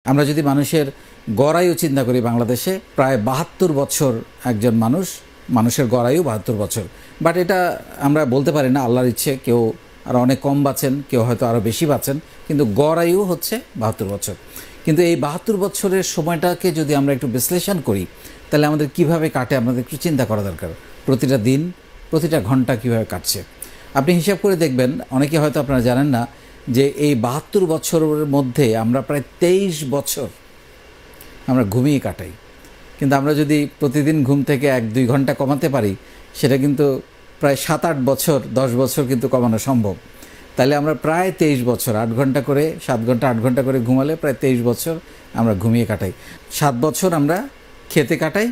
আমরা যদি মানুষের গড়ায়ু চিন্তা করি বাংলাদেশে প্রায় ৭২ বছর একজন মানুষের গড়ায়ু ৭২ বছর। বাট এটা আমরা বলতে পারি না, আল্লাহর ইচ্ছে কেউ আরও অনেক কম বাঁচেন, কেউ হয়তো আরও বেশি বাঁচেন, কিন্তু গড়ায়ু হচ্ছে ৭২ বছর। কিন্তু এই ৭২ বছরের সময়টাকে যদি আমরা একটু বিশ্লেষণ করি তাহলে আমাদের কিভাবে কাটে আমাদের একটু চিন্তা করা দরকার। প্রতিটা দিন, প্রতিটা ঘন্টা কিভাবে কাটছে আপনি হিসাব করে দেখবেন। অনেকে হয়তো আপনারা জানেন না যে এই ৭২ বছরের মধ্যে আমরা প্রায় ২৩ বছর আমরা ঘুমিয়ে কাটাই। কিন্তু আমরা যদি প্রতিদিন ঘুম থেকে ১-২ ঘন্টা কমাতে পারি সেটা কিন্তু প্রায় ৭-৮ বছর ১০ বছর কিন্তু কমানো সম্ভব। তাহলে আমরা প্রায় ২৩ বছর ৮ ঘন্টা করে ৭ ঘন্টা ৮ ঘন্টা করে ঘুমালে প্রায় ২৩ বছর আমরা ঘুমিয়ে কাটাই। ৭ বছর আমরা খেতে কাটাই,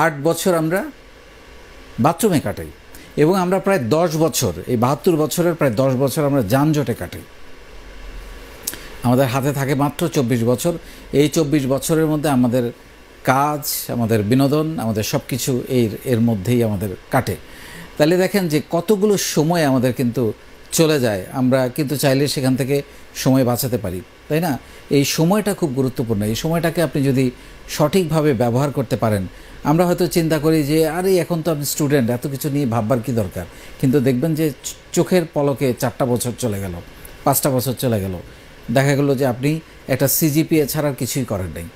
৮ বছর আমরা বাথরুমে কাটাই, এবং আমরা প্রায় ১০ বছর, এই ৭২ বছরের প্রায় ১০ বছর আমরা যানজটে কাটাই। আমাদের হাতে থাকে মাত্র ২৪ বছর। এই ২৪ বছরের মধ্যে আমাদের কাজ, আমাদের বিনোদন, আমাদের সব কিছু এর মধ্যেই আমাদের কাটে। তাহলে দেখেন যে কতগুলো সময় আমাদের কিন্তু চলে যায়। আমরা কিন্তু চাইলে সেখান থেকে সময় বাঁচাতে পারি, তাই না? এই সময়টা খুব গুরুত্বপূর্ণ। এই সময়টাকে আপনি যদি সঠিকভাবে ব্যবহার করতে পারেন, আমরা হয়তো চিন্তা করি যে আরে এখন তো আপনি স্টুডেন্ট, এত কিছু নিয়ে ভাববার কি দরকার। কিন্তু দেখবেন যে চোখের পলকে ৪টা বছর চলে গেল, ৫টা বছর চলে গেল, দেখা গেল যে আপনি একটা সিজিপিএ ছাড়া কিছুই করেন নাই।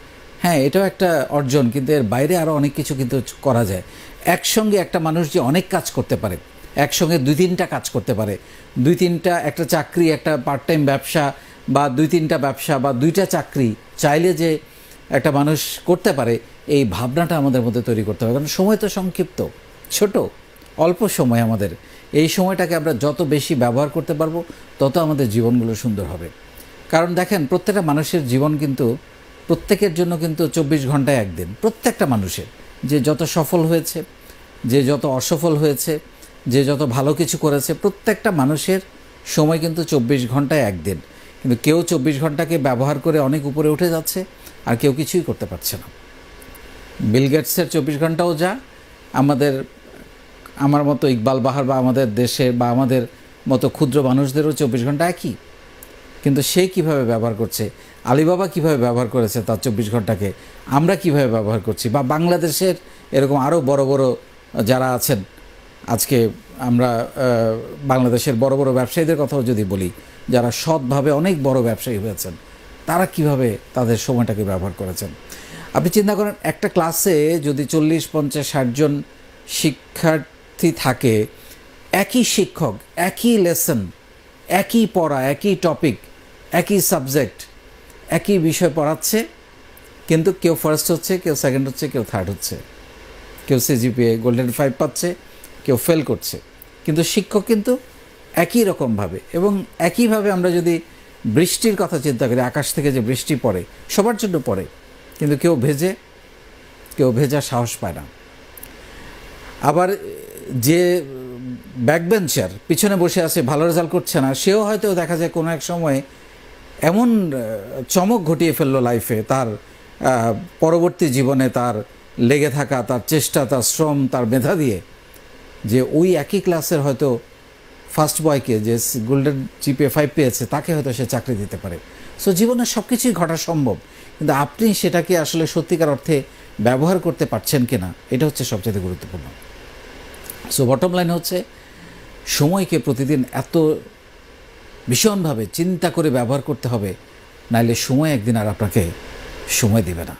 হ্যাঁ, এটাও একটা অর্জন, কিন্তু এর বাইরে আরও অনেক কিছু কিন্তু করা যায়। একসঙ্গে একটা মানুষ যে অনেক কাজ করতে পারে, একসঙ্গে ২-৩টা কাজ করতে পারে, ২-৩টা, একটা চাকরি, একটা পার্ট টাইম ব্যবসা, বা ২-৩টা ব্যবসা, বা 2টা চাকরি চাইলে যে একটা মানুষ করতে পারে, এই ভাবনাটা আমাদের মধ্যে তৈরি করতে হবে। কারণ সময় তো সংক্ষিপ্ত, ছোট, অল্প সময় আমাদের। এই সময়টাকে আমরা যত বেশি ব্যবহার করতে পারবো তত আমাদের জীবনগুলো সুন্দর হবে। কারণ দেখেন, প্রত্যেকটা মানুষের জীবন কিন্তু প্রত্যেকের জন্য কিন্তু ২৪ ঘন্টায় একদিন। প্রত্যেকটা মানুষের, যে যত সফল হয়েছে, যে যত অসফল হয়েছে, যে যত ভালো কিছু করেছে, প্রত্যেকটা মানুষের সময় কিন্তু ২৪ ঘন্টায় একদিন। কিন্তু কেউ ২৪ ঘন্টাকে ব্যবহার করে অনেক উপরে উঠে যাচ্ছে, আর কেউ কিছুই করতে পারছে না। বিল গেটসের ২৪ ঘন্টাও যা, আমার মতো ইকবাল বাহার বা আমাদের দেশে বা আমাদের মতো ক্ষুদ্র মানুষদেরও ২৪ ঘন্টা একই। কিন্তু সে কিভাবে ব্যবহার করছে, আলিবাবা কিভাবে ব্যবহার করেছে তার ২৪ ঘন্টাকে, আমরা কিভাবে ব্যবহার করছি, বা বাংলাদেশের এরকম আরও বড় বড় যারা আছেন, আজকে আমরা বাংলাদেশের বড় বড় ব্যবসায়ীদের কথাও যদি বলি, যারা সৎভাবে অনেক বড় ব্যবসায়ী হয়েছেন, তারা কিভাবে তাদের সময়টাকে ব্যবহার করেছেন। আপনি চিন্তা করেন, একটা ক্লাসে যদি ৪০, ৫০, ৬০ জন শিক্ষার্থী থাকে, একই শিক্ষক, একই লেসন, একই পড়া, একই টপিক, একই সাবজেক্ট, একই বিষয় পড়াচ্ছে, কিন্তু কেউ ফার্স্ট হচ্ছে, কেউ সেকেন্ড হচ্ছে, কেউ থার্ড হচ্ছে, কেউ সিজিপিএ গোল্ডেন 5 পাচ্ছে, কেউ ফেল করছে, কিন্তু শিক্ষক কিন্তু একই রকমভাবে। এবং একইভাবে আমরা যদি বৃষ্টির কথা চিন্তা করি, আকাশ থেকে যে বৃষ্টি পড়ে, সবার জন্য পড়ে, কিন্তু কেউ ভেজার সাহস পায় না। আবার যে ব্যাকবেঞ্চার পিছনে বসে আছে, ভালো রেজাল্ট করছে না, সেও হয়তো দেখা যায় কোনো এক সময় এমন চমক ঘটিয়ে ফেললো লাইফে, তার পরবর্তী জীবনে তার লেগে থাকা, তার চেষ্টা, তার শ্রম, তার মেধা দিয়ে, যে ওই একই ক্লাসের হয়তো ফার্স্ট বয়কে, যে গোল্ডেন জিপিএ 5 পেয়েছে, তাকে হয়তো সে চাকরি দিতে পারে। সো জীবনে সব কিছুই ঘটা সম্ভব, কিন্তু আপনি সেটাকে আসলে সত্যিকার অর্থে ব্যবহার করতে পারছেন কিনা, এটা হচ্ছে সবচেয়ে গুরুত্বপূর্ণ। সো বটম লাইন হচ্ছে, সময়কে প্রতিদিন এত ভীষণভাবে চিন্তা করে ব্যবহার করতে হবে, নাইলে সময় একদিন আর আপনাকে সময় দেবে না।